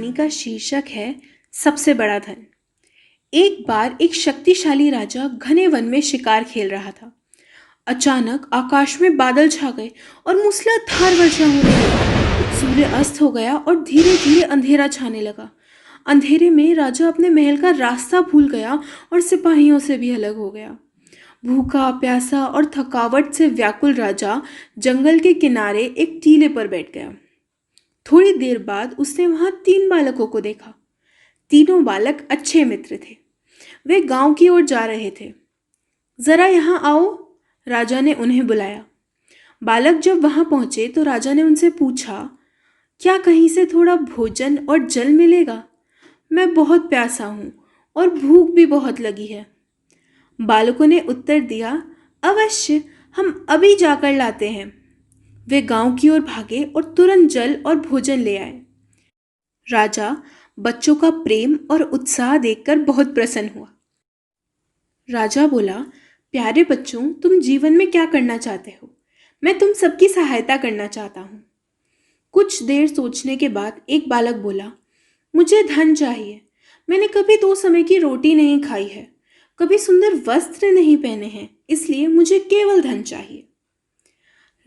कहानी का शीर्षक है सबसे बड़ा धन। एक बार एक शक्तिशाली राजा घने वन में शिकार खेल रहा था। अचानक आकाश में बादल छा गए और मूसलाधार वर्षा होने लगी। सूर्य अस्त हो गया और धीरे धीरे अंधेरा छाने लगा। अंधेरे में राजा अपने महल का रास्ता भूल गया और सिपाहियों से भी अलग हो गया। भूखा प्यासा और थकावट से व्याकुल राजा जंगल के किनारे एक टीले पर बैठ गया। थोड़ी देर बाद उसने वहां 3 बालकों को देखा। तीनों बालक अच्छे मित्र थे। वे गांव की ओर जा रहे थे। जरा यहाँ आओ, राजा ने उन्हें बुलाया। बालक जब वहां पहुंचे तो राजा ने उनसे पूछा, क्या कहीं से थोड़ा भोजन और जल मिलेगा? मैं बहुत प्यासा हूं और भूख भी बहुत लगी है। बालकों ने उत्तर दिया, अवश्य, हम अभी जाकर लाते हैं। वे गांव की ओर भागे और तुरंत जल और भोजन ले आए। राजा बच्चों का प्रेम और उत्साह देखकर बहुत प्रसन्न हुआ। राजा बोला, प्यारे बच्चों, तुम जीवन में क्या करना चाहते हो? मैं तुम सबकी सहायता करना चाहता हूँ। कुछ देर सोचने के बाद एक बालक बोला, मुझे धन चाहिए। मैंने कभी 2 समय की रोटी नहीं खाई है, कभी सुंदर वस्त्र नहीं पहने हैं, इसलिए मुझे केवल धन चाहिए।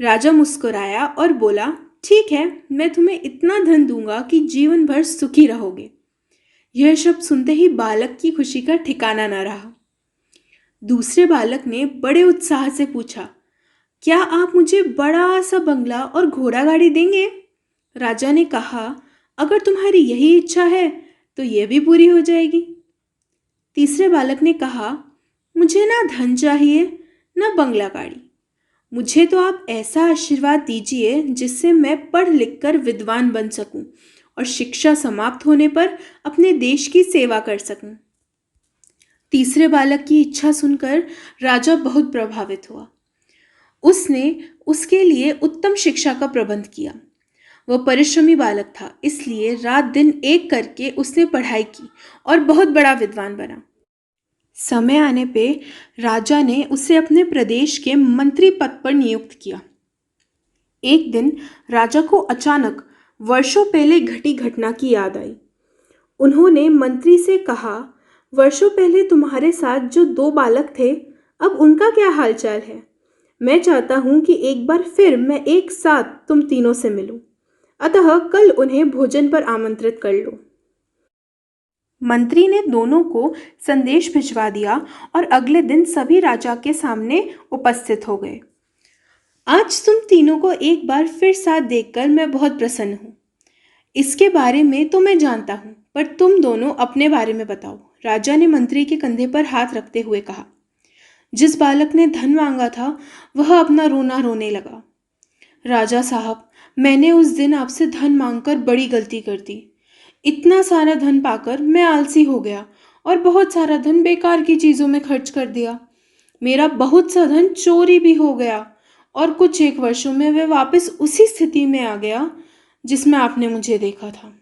राजा मुस्कुराया और बोला, ठीक है, मैं तुम्हें इतना धन दूंगा कि जीवन भर सुखी रहोगे। यह शब्द सुनते ही बालक की खुशी का ठिकाना न रहा। दूसरे बालक ने बड़े उत्साह से पूछा, क्या आप मुझे बड़ा सा बंगला और घोड़ा गाड़ी देंगे? राजा ने कहा, अगर तुम्हारी यही इच्छा है तो यह भी पूरी हो जाएगी। तीसरे बालक ने कहा, मुझे ना धन चाहिए ना बंगला गाड़ी, मुझे तो आप ऐसा आशीर्वाद दीजिए जिससे मैं पढ़ लिख कर विद्वान बन सकूं और शिक्षा समाप्त होने पर अपने देश की सेवा कर सकूं। तीसरे बालक की इच्छा सुनकर राजा बहुत प्रभावित हुआ। उसने उसके लिए उत्तम शिक्षा का प्रबंध किया। वह परिश्रमी बालक था, इसलिए रात दिन एक करके उसने पढ़ाई की और बहुत बड़ा विद्वान बना। समय आने पे राजा ने उसे अपने प्रदेश के मंत्री पद पर नियुक्त किया। एक दिन राजा को अचानक वर्षों पहले घटी घटना की याद आई। उन्होंने मंत्री से कहा, वर्षों पहले तुम्हारे साथ जो 2 बालक थे, अब उनका क्या हालचाल है? मैं चाहता हूं कि एक बार फिर मैं एक साथ तुम तीनों से मिलूं, अतः कल उन्हें भोजन पर आमंत्रित कर लो। मंत्री ने दोनों को संदेश भिजवा दिया और अगले दिन सभी राजा के सामने उपस्थित हो गए। आज तुम तीनों को एक बार फिर साथ देखकर मैं बहुत प्रसन्न हूँ। इसके बारे में तो मैं जानता हूँ, पर तुम दोनों अपने बारे में बताओ, राजा ने मंत्री के कंधे पर हाथ रखते हुए कहा। जिस बालक ने धन मांगा था वह अपना रोना रोने लगा। राजा साहब, मैंने उस दिन आपसे धन मांगकर बड़ी गलती कर दी। इतना सारा धन पाकर मैं आलसी हो गया और बहुत सारा धन बेकार की चीज़ों में खर्च कर दिया। मेरा बहुत सा धन चोरी भी हो गया और कुछ एक वर्षों में वह वापस उसी स्थिति में आ गया जिसमें आपने मुझे देखा था।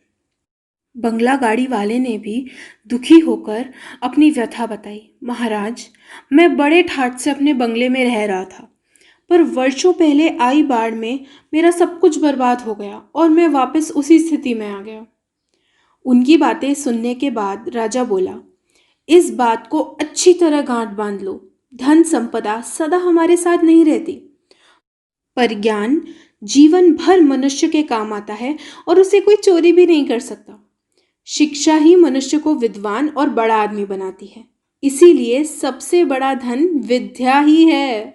बंगला गाड़ी वाले ने भी दुखी होकर अपनी व्यथा बताई। महाराज, मैं बड़े ठाठ से अपने बंगले में रह रहा था, पर वर्षों पहले आई बाढ़ में मेरा सब कुछ बर्बाद हो गया और मैं वापस उसी स्थिति में आ गया। उनकी बातें सुनने के बाद राजा बोला, इस बात को अच्छी तरह गांठ बांध लो, धन संपदा सदा हमारे साथ नहीं रहती, पर ज्ञान जीवन भर मनुष्य के काम आता है और उसे कोई चोरी भी नहीं कर सकता। शिक्षा ही मनुष्य को विद्वान और बड़ा आदमी बनाती है, इसीलिए सबसे बड़ा धन विद्या ही है।